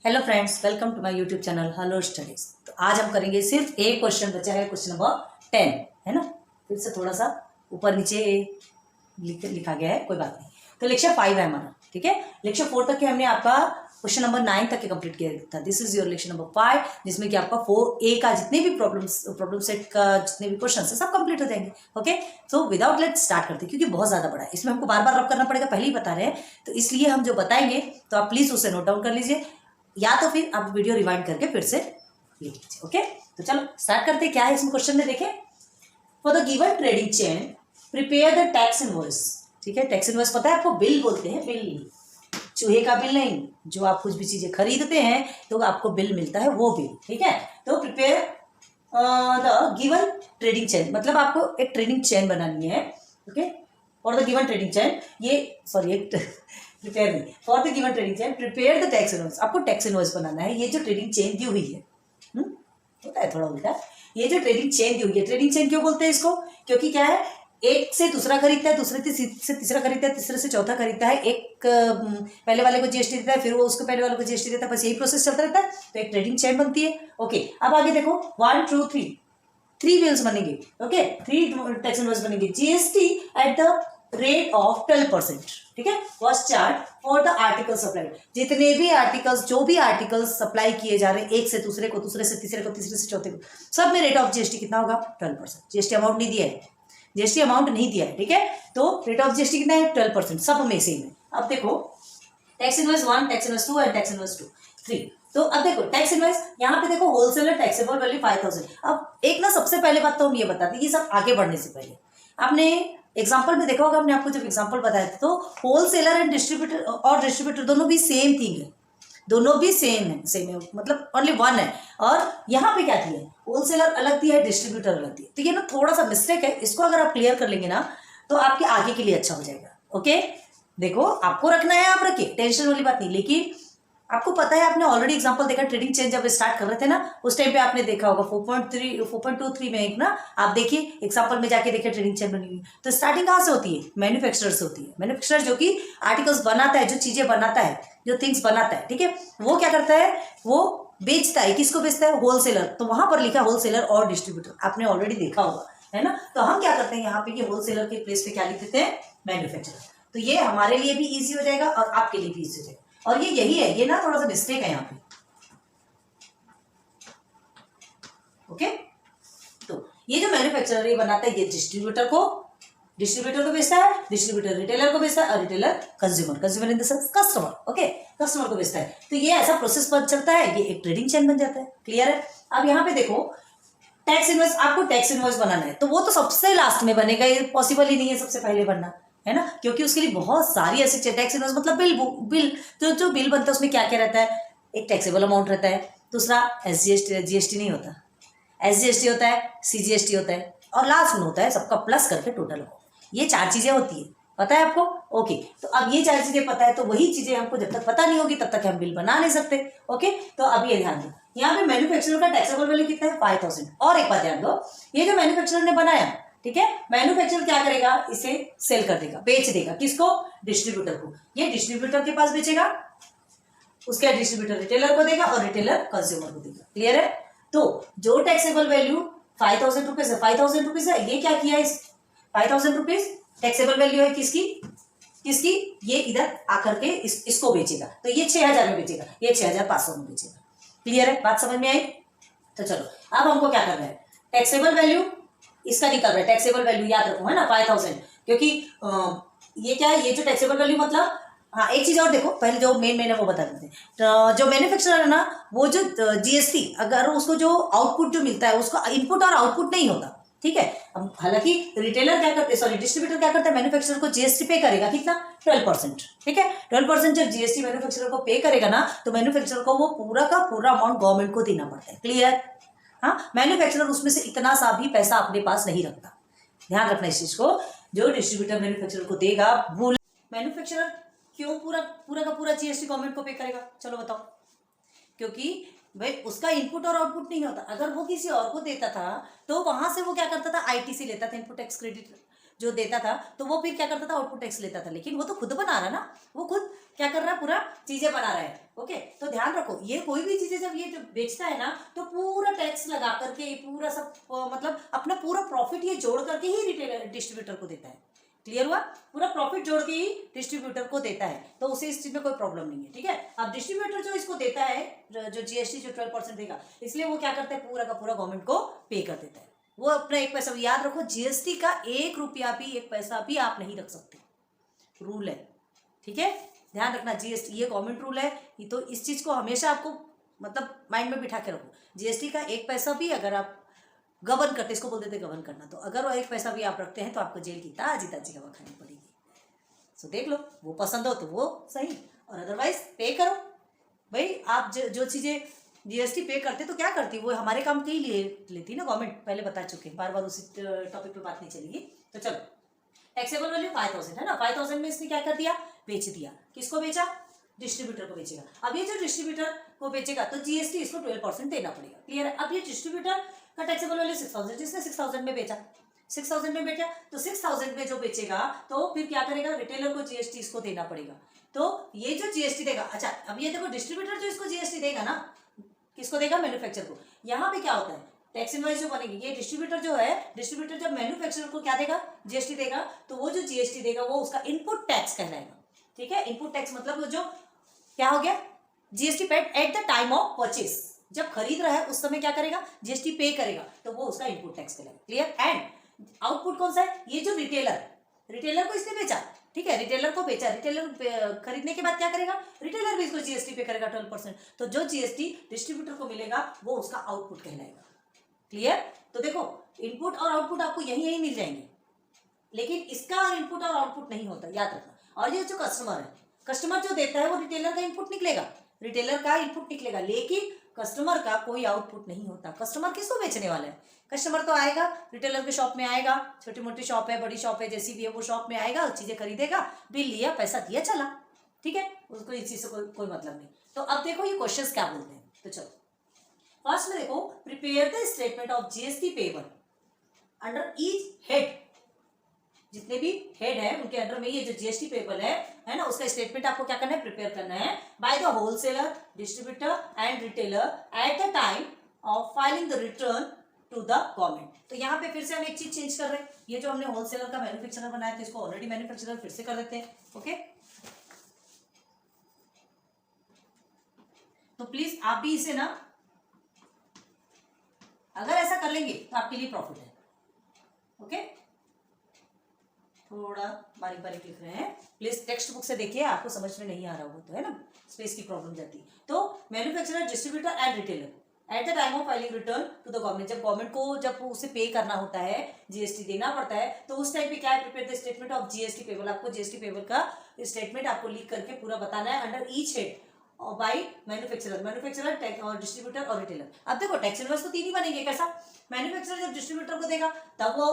Hello friends, welcome to my YouTube channel hello studies. तो आज हम करेंगे, सिर्फ एक क्वेश्चन बचा है, क्वेश्चन नंबर 10 है ना। फिर से थोड़ा सा ऊपर नीचे लिखा गया है, कोई बात नहीं। तो लेक्चर 5 है हमारा, ठीक है। लेक्चर 4 तक के हमने आपका क्वेश्चन नंबर 9 तक के कंप्लीट किया था। This is your lecture number 5, जिसमें कि आपका 4A का जितने भी प्रॉब्लम सेट का जितने भी क्वेश्चन है सब कंप्लीट हो जाएंगे। Okay, so without let start करते हैं, क्योंकि बहुत ज्यादा बड़ा है, इसमें हमको बार बार रब करना पड़ेगा, पहले ही बता रहे हैं। तो इसलिए हम जो बताएंगे तो आप प्लीज उसे नोट डाउन कर लीजिए, या तो फिर आप वीडियो रिवाइंड करके फिर से लिख लीजिए। ओके, तो चलो स्टार्ट करते हैं। क्या है इसमें क्वेश्चन में, देखें। For the given trading chain prepare the tax invoice. ठीक है, टैक्स इनवॉइस पता है आपको, बिल बोलते हैं, बिल। चूहे का बिल नहीं, जो आप कुछ भी चीजें खरीदते हैं तो आपको बिल मिलता है, वो बिल। ठीक है, तो prepare the given trading chain, मतलब आपको एक ट्रेडिंग चेन बनानी है। ओके, और द गिवन ट्रेडिंग चेन, ये सॉरी एक प्रिपेयर नहीं, for the given trading chain prepare the tax invoice. आपको टैक्स इनवॉइस बनाना है। ये जो ट्रेडिंग चेन दी हुई है, होता है थोड़ा उल्टा, ये जो ट्रेडिंग चेन दी हुई है, ट्रेडिंग चेन क्यों बोलते हैं इसको, क्योंकि क्या है, एक से दूसरा खरीदता है, दूसरे से तीसरा खरीदता है, तीसरे से चौथा खरीदता है, एक पहले वाले को जीएसटी देता है, फिर वो उसको पहले वाले को जीएसटी देता है, बस यही प्रोसेस चलता रहता है। तो एक ट्रेडिंग चेन बनती है। ओके, अब आगे देखो, 1 2 3 3 बिल्स बनेंगे। ओके, 3 टैक्स इनवॉइस बनेंगे, GST at the rate of 12%। ठीक है, first chart for the article supply. जितने भी आर्टिकल्स, जो भी आर्टिकल्स सप्लाई किए जा रहे हैं, एक से दूसरे को, दूसरे से तीसरे को, तीसरे से चौथे को, सब में रेट ऑफ जीएसटी कितना होगा, 12%। जीएसटी अमाउंट नहीं दिया है, जीएसटी अमाउंट नहीं दिया है। ठीक है, तो रेट ऑफ जीएसटी कितना है, 12%, सब में सेम है। अब देखो, tax invoice 1, tax invoice 2 and tax invoice 3। तो अब देखो टैक्स इनवॉइस, यहाँ पे देखो होलसेलर टैक्सेबल वैल्यू 5000। अब एक ना, सबसे पहले बात तो हम ये बताते हैं, ये सब आगे बढ़ने से पहले आपने एग्जांपल में देखा होगा, हमने आपको जब एग्जांपल बताया था, तो होलसेलर एंड डिस्ट्रीब्यूटर दोनों भी सेम थिंग है, दोनों भी सेम है, मतलब ओनली वन है। और यहाँ पे क्या दिया है, होलसेलर अलग दिया है, डिस्ट्रीब्यूटर अलग दिया है। तो ये ना थोड़ा सा मिस्टेक है, इसको अगर आप क्लियर कर लेंगे ना तो आपके आगे के लिए अच्छा हो जाएगा। ओके, देखो आपको रखना है, आप रखिए, टेंशन वाली बात नहीं। लेकिन आपको पता है, आपने ऑलरेडी एग्जांपल देखा, ट्रेडिंग चेन जब स्टार्ट कर रहे थे ना, उस टाइम पे आपने देखा होगा 4.23 में एक ना, आप देखिए एग्जांपल में जाके देखिए, ट्रेडिंग चेन बनी हुई। तो स्टार्टिंग कहाँ से होती है, मैन्युफैक्चरर से होती है। मैन्युफैक्चरर जो कि आर्टिकल्स बनाता है, जो चीजें बनाता है, जो थिंग्स बनाता है, ठीक है, वो क्या करता है, वो बेचता है। किसको बेचता है, होलसेलर। तो वहां पर लिखा होलसेलर और डिस्ट्रीब्यूटर, आपने ऑलरेडी देखा होगा, है ना। तो हम क्या करते हैं, यहाँ पे ये होलसेलर के प्लेस पे क्या लिख देते हैं, मैन्युफैक्चरर। तो ये हमारे लिए भी ईजी हो जाएगा और आपके लिए भी ईजी हो जाएगा। और ये यही है, ये ना थोड़ा सा मिस्टेक है यहाँ पे। ओके, तो ये जो मैन्युफैक्चरर ये बनाता है, ये डिस्ट्रीब्यूटर को बेचता है, डिस्ट्रीब्यूटर रिटेलर को बेचता है, और retailer consumer in the sense customer. Okay, customer को बेचता है। तो ये ऐसा प्रोसेस पर चलता है, ये एक ट्रेडिंग चेन बन जाता है। क्लियर है। अब यहाँ पे देखो, टैक्स इनवॉइस, आपको टैक्स इनवॉइस बनाना है, तो वो तो सबसे लास्ट में बनेगा, ये पॉसिबल ही नहीं है सबसे पहले बनना, है ना, क्योंकि उसके लिए बहुत सारी ऐसी टैक्स इनवॉइस मतलब बिल तो जो बिल बनता है उसमें क्या क्या रहता है, एक टैक्सेबल अमाउंट रहता है, दूसरा जीएसटी नहीं होता, एसजीएसटी होता है, सीजीएसटी होता है, और लास्ट में होता है सबका प्लस करके टोटल अमाउंट। ये 4 चीजें होती है, पता है आपको। ओके, तो अब ये 4 चीजें पता है, तो वही चीजें हमको जब तक पता नहीं होगी तब तक हम बिल बना नहीं सकते। ओके, तो अब ये ध्यान दो, यहाँ पे मैन्युफैक्चरर का टैक्सेबल वैल्यू कितना है, 5000। और एक बात ध्यान दो, ये जो मैन्युफैक्चरर ने बनाया, ठीक है, मैन्युफैक्चरर क्या करेगा, इसे सेल कर देगा, बेच देगा, किसको, डिस्ट्रीब्यूटर को। ये डिस्ट्रीब्यूटर के पास बेचेगा, उसके डिस्ट्रीब्यूटर रिटेलर को देगा, और रिटेलर कंज्यूमर को देगा। क्लियर है। तो जो टैक्सेबल वैल्यू 5000 रुपीज है, 5000 रुपीज है, ये क्या किया, इस 5000 रुपीज टैक्सेबल वैल्यू है किसकी, ये इधर आकर के इसको बेचेगा, तो ये 6000 में बेचेगा, ये 6500 में बेचेगा। क्लियर है, बात समझ में आई। तो चलो अब हमको क्या करना है, टैक्सेबल वैल्यू इसका निकल रहा है, टैक्सेबल वैल्यू याद रखो, है ना, 5000, क्योंकि ये क्या है, ये जो टैक्सेबल वैल्यू मतलब, हाँ एक चीज और देखो, पहले जो मेन है वो बता देते हैं। तो जो मैन्युफैक्चरर है ना, वो जो जीएसटी, अगर उसको जो आउटपुट जो मिलता है, उसको इनपुट और आउटपुट नहीं होता, ठीक है। अब हालांकि रिटेलर क्या करते, सॉरी डिस्ट्रीब्यूटर क्या करता है, मैन्युफैक्चरर को जीएसटी पे करेगा, कितना, 12%। ठीक है, 12% जब जीएसटी मैन्युफैक्चरर को पे करेगा ना, तो मैन्युफैक्चरर को वो पूरा का पूरा अमाउंट गवर्नमेंट को देना पड़ता है। क्लियर। हाँ, मैन्युफैक्चरर उसमें से इतना सा भी पैसा अपने पास नहीं रखता, ध्यान रखना इस चीज को। जो डिस्ट्रीब्यूटर मैन्युफैक्चरर को देगा, भूल, मैन्युफैक्चरर क्यों पूरा का पूरा जीएसटी गवर्नमेंट को पे करेगा, चलो बताओ। क्योंकि भाई उसका इनपुट और आउटपुट नहीं होता, अगर वो किसी और को देता था तो वहां से वो क्या करता था, आईटीसी लेता था, इनपुट टैक्स क्रेडिट। जो देता था, तो वो फिर क्या करता था, आउटपुट टैक्स लेता था। लेकिन वो तो खुद बना रहा ना, वो खुद क्या कर रहा है, पूरा चीजें बना रहा है। ओके, तो ध्यान रखो, ये कोई भी चीजें जब ये बेचता है ना, तो पूरा टैक्स लगा करके, पूरा सब मतलब अपना पूरा प्रॉफिट ये जोड़ करके ही रिटेलर डिस्ट्रीब्यूटर को देता है। क्लियर हुआ? पूरा प्रॉफिट जोड़ के ही डिस्ट्रीब्यूटर को देता है, तो उसे इस चीज में कोई प्रॉब्लम नहीं है। ठीक है, अब डिस्ट्रीब्यूटर जो इसको देता है, जो जीएसटी जो 12% देगा, इसलिए वो क्या करता है, पूरा का पूरा गवर्नमेंट को पे कर देता है। वो अपना 1 पैसा, याद रखो, जीएसटी का 1 रुपया भी, 1 पैसा भी आप नहीं रख सकते, रूल है। ठीक है, ध्यान रखना, जीएसटी ये गवर्नमेंट रूल है, तो इस चीज को हमेशा आपको मतलब माइंड में बिठा के रखो। जीएसटी का 1 पैसा भी अगर आप गबन करते, इसको बोल देते गबन करना, तो अगर वो 1 पैसा भी आप रखते हैं तो आपको जेल की ताजी ताजी हवा खानी पड़ेगी। सो देख लो, वो पसंद हो तो वो सही, और अदरवाइज पे करो भाई। आप जो चीजें जीएसटी पे करते तो क्या करती, वो हमारे काम के ही लिए लेती ना गवर्नमेंट, पहले बता चुके, बार बार उसी टॉपिक पे बात नहीं चलेगी। तो चलो, टैक्सेबल वैल्यू 5000 है ना, 5000 में इसने क्या कर दिया, बेच दिया। किसको बेचा, डिस्ट्रीब्यूटर को बेचेगा। अब ये जो डिस्ट्रीब्यूटर को बेचेगा तो जीएसटी इसको 12% देना पड़ेगा। क्लियर है? अब ये डिस्ट्रीब्यूटर का टैक्सेबल वैल्यू 6000, जिसने 6000 में बेचा, 6000 में बेचा, तो 6000 में जो बेचेगा तो फिर क्या करेगा, रिटेलर को जीएसटी इसको देना पड़ेगा। तो ये जो जीएसटी देगा, अच्छा अब ये देखो, डिस्ट्रीब्यूटर जो इसको जीएसटी देगा ना, किसको देगा, मैन्युफैक्चरर को। यहाँ पे क्या होता है, टैक्स इनवॉइस जो बनेगी, ये डिस्ट्रीब्यूटर जो है, डिस्ट्रीब्यूटर जब मैन्युफैक्चरर को क्या देगा, जीएसटी देगा, तो वो जो जीएसटी देगा वो उसका इनपुट टैक्स कहलाएगा। ठीक है, इनपुट टैक्स मतलब वो जो क्या हो गया, GST paid eight the time of purchase, जब खरीद रहा है उस समय क्या करेगा, जीएसटी पे करेगा, तो वो उसका इनपुट टैक्स कहलाएगा। क्लियर? एंड आउटपुट कौन सा है, ये जो रिटेलर को इसने बेचा, ठीक है, रिटेलर को बेचा, रिटेलर खरीदने के बाद क्या करेगा, रिटेलर भी इसको जीएसटी पे करेगा 12%, तो जो जीएसटी डिस्ट्रीब्यूटर को मिलेगा वो उसका आउटपुट कहलाएगा। क्लियर? तो देखो, इनपुट और आउटपुट आपको यही मिल जाएंगे, लेकिन इसका इनपुट और आउटपुट नहीं होता, याद रखना। और ये जो कस्टमर है, कस्टमर जो देता है वो रिटेलर का इनपुट निकलेगा, रिटेलर का इनपुट निकलेगा, लेकिन कस्टमर का कोई आउटपुट नहीं होता। कस्टमर किसको बेचने वाला है, कस्टमर तो आएगा रिटेलर के शॉप में, आएगा, छोटी मोटी शॉप है, बड़ी शॉप है, जैसी भी है, वो शॉप में आएगा, चीजें खरीदेगा, बिल लिया, पैसा दिया, चला। ठीक है, उसको इस चीज से कोई मतलब नहीं। तो अब देखो ये क्वेश्चंस क्या बोलते हैं, तो चलो फर्स्ट में देखो, prepare the statement of GST payable under each head. जितने भी हेड है उनके अंडर में ये जो जीएसटी पेबल है ना, उसका स्टेटमेंट आपको क्या करना है, प्रिपेयर करना है by the wholesaler, distributor and retailer at the time of filing the return to the government. तो यहाँ पे फिर से हम एक चीज चेंज कर रहे हैं, ये जो हमने होलसेलर का मैन्युफैक्चरर बनाया था, इसको ऑलरेडी मैन्युफैक्चरर फिर से कर देते हैं। ओके, तो प्लीज आप भी इसे ना अगर ऐसा कर लेंगे तो आपके लिए प्रॉफिट है। ओके, थोड़ा बारीक बारीक लिख रहे हैं, प्लीज टेक्स्ट बुक से देखिए, आपको समझ में नहीं आ रहा होगा तो, है ना, स्पेस की प्रॉब्लम जाती है। तो manufacturer, distributor and retailer at the time of filing return to the government, जब गवर्नमेंट को जब उसे पे करना होता है, जीएसटी देना पड़ता है, तो उस टाइम पे क्या है, prepare the statement of GST payable. आपको जीएसटी पेबल का स्टेटमेंट आपको लिख करके पूरा बताना है under each head by manufacturer और डिस्ट्रीब्यूटर और रिटेलर। अब देखो, टैक्स इनवॉइस तो 3 ही बनेंगे। कैसा, मैन्युफैक्चरर जब डिस्ट्रीब्यूटर को देगा तब वो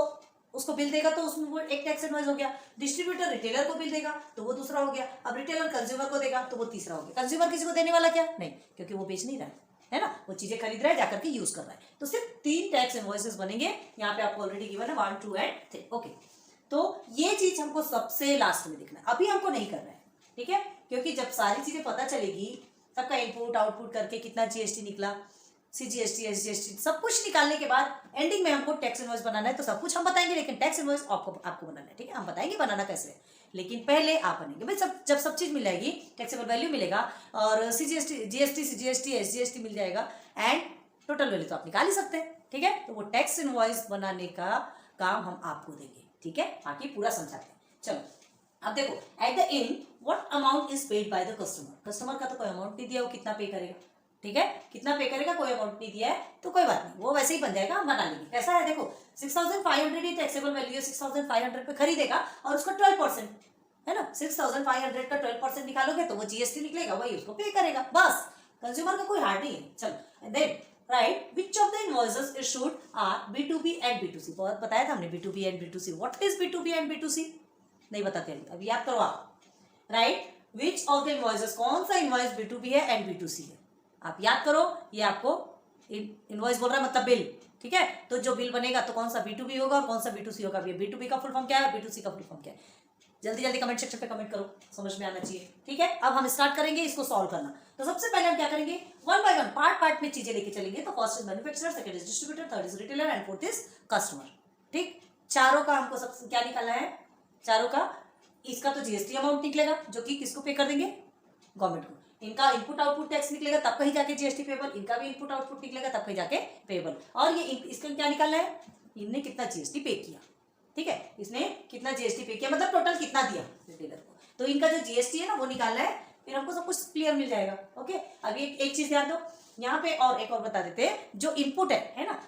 उसको बिल देगा, तो उसमें वो एक टैक्स इनवॉइस हो गया। डिस्ट्रीब्यूटर रिटेलर को बिल देगा तो वो दूसरा हो गया। अब रिटेलर कंज्यूमर को देगा तो वो तीसरा हो गया। कंज्यूमर किसी को देने वाला क्या नहीं, क्योंकि वो बेच नहीं रहा है ना, वो चीजें खरीद रहा है, जाकर के यूज कर रहा है। तो सिर्फ 3 टैक्स इनवॉइसेस बनेंगे। यहाँ पे आपको ऑलरेडी गिवन है 1, 2 एंड 3। ओके, तो ये चीज हमको सबसे लास्ट में देखना है, अभी हमको नहीं करना है। ठीक है, क्योंकि जब सारी चीजें पता चलेगी, सबका इनपुट आउटपुट करके कितना जीएसटी निकला, सीजीएसटी, एसजीएसटी, सब कुछ निकालने के बाद एंडिंग में हमको टैक्स इनवॉइस बनाना है। तो सब कुछ हम बताएंगे, लेकिन टैक्स इनवॉइस आपको बनाना है। ठीक है, हम बताएंगे बनाना कैसे, लेकिन पहले आप बनेंगे भाई। जब सब चीज मिल जाएगी, टैक्सेबल वैल्यू मिलेगा और सीजीएसटी, जीएसटी, सीजीएसटी, एसजीएसटी मिल जाएगा, एंड टोटल वैल्यू तो आप निकाल ही सकते हैं। ठीक है, तो वो टैक्स इनवॉइस बनाने का काम हम आपको देंगे। ठीक है, बाकी पूरा समझाते हैं। चलो अब देखो, at the end what amount is paid by the customer. Customer का तो कोई अमाउंट नहीं दिया, वो कितना पे करेगा। ठीक है, कितना पे करेगा, कोई अमाउंट नहीं दिया है, तो कोई बात नहीं, वो वैसे ही बन जाएगा, हम बना लेंगे। कैसा है, देखो 6500 ही टैक्सेबल वैल्यू है, 6500 पे खरीदेगा और उसका 12% है ना, 6500 का 12% निकालोगे तो वो जीएसटी निकलेगा, वही उसको पे करेगा, बस। कंज्यूमर का कोई हार्ड नहीं है। चलो, then write which of the invoices issued are B2B and B2C। बहुत बताया था हमने B2B and B2C। What is B2B and B2C नहीं बताते अभी याद करो आप। Right, which of the invoices, कौन सा इनवॉइस B2B है एंड B2C है, आप याद करो। ये आपको इनवॉइस बोल रहा है मतलब बिल, ठीक है। तो जो बिल बनेगा तो कौन सा B2B होगा और कौन सा B2C होगा। B2B का फुल फॉर्म क्या है, B2C का फुल फॉर्म क्या है। जल्दी जल्दी कमेंट सेक्शन पे कमेंट करो, समझ में आना चाहिए। ठीक है, अब हम स्टार्ट करेंगे इसको सॉल्व करना। तो सबसे पहले हम क्या करेंगे, one by one part part में चीजें लेके चलेंगे। तो first is manufacturer, second is distributor, third is retailer and fourth is customer. ठीक, चारों का हमको सब क्या निकालना है, चारों का इसका तो जीएसटी अमाउंट निकलेगा जो कि किसको पे कर देंगे, गवर्नमेंट को। इनका इनपुट आउटपुट टैक्स निकलेगा तब कहीं जाके जीएसटी पेबल, इनका भी इनपुट आउटपुट निकलेगा तब कहीं जाके पेबल। और ये इसका क्या निकालना है, इनने कितना जीएसटी पे किया। ठीक है, इसने कितना जीएसटी पे किया मतलब टोटल कितना दिया रिटेलर को। तो इनका जो जीएसटी है ना वो निकालना है, फिर हमको सब कुछ क्लियर मिल जाएगा। ओके, अभी एक चीज ध्यान दो यहाँ पे, और एक और बता देते हैं, जो इनपुट है ना,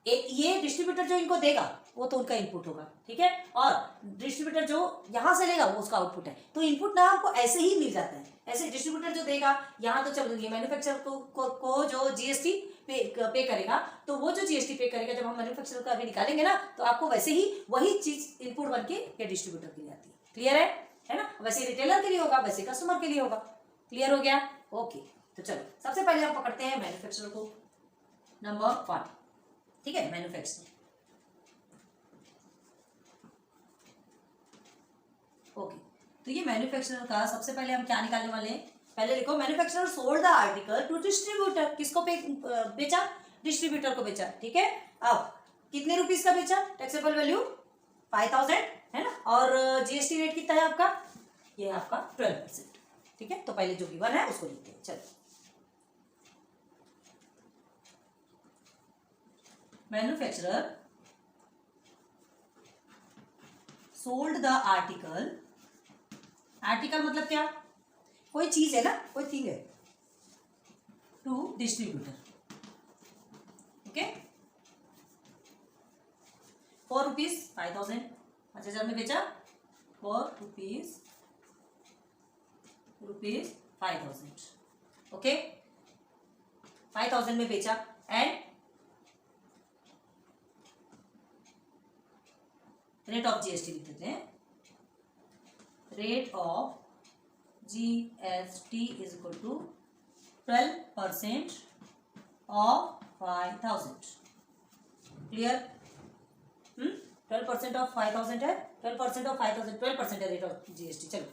ये डिस्ट्रीब्यूटर जो इनको देगा वो तो उनका इनपुट होगा। ठीक है, और डिस्ट्रीब्यूटर जो यहां से लेगा वो उसका आउटपुट है। तो इनपुट ना हमको ऐसे ही मिल जाता है, ऐसे डिस्ट्रीब्यूटर जो देगा यहाँ तो चलो ये मैन्युफैक्चरर को जो जीएसटी पे करेगा, तो वो जो जीएसटी पे करेगा जब हम मैन्युफैक्चरर का अभी निकालेंगे ना, तो आपको वैसे ही वही चीज इनपुट बन के ये डिस्ट्रीब्यूटर के लिए आती है। क्लियर है ना, वैसे रिटेलर के लिए होगा, वैसे कस्टमर के लिए होगा। क्लियर हो गया, ओके। तो चलो सबसे पहले हम पकड़ते हैं मैन्युफैक्चरर को, नंबर 1। ठीक है, मैन्युफैक्चरर। ओके, तो ये मैन्युफैक्चरर का सबसे पहले हम क्या निकालने वाले हैं, पहले लिखो manufacturer sold the article to distributor. किसको बेचा, डिस्ट्रीब्यूटर को बेचा। ठीक है, अब कितने रुपीस का बेचा, टैक्सेबल वैल्यू 5000 है ना, और जीएसटी रेट कितना है आपका, ये आपका 12%। ठीक है, तो पहले जो गिवन है उसको लिखते हैं। चलो, manufacturer sold the article, article मतलब क्या, कोई चीज है ना, कोई थिंग है, टू डिस्ट्रीब्यूटर। ओके, 4 रुपीज 5000, 5000 में बेचा, 4 रुपीज 5000। ओके, 5000 में बेचा, एंड रेट ऑफ जीएसटी लिख देते हैं, rate of GST is equal to 12% of 5000। Clear, 12% of 5000 है, 12% ऑफ 5000, 12% है रेट ऑफ जीएसटी। चलो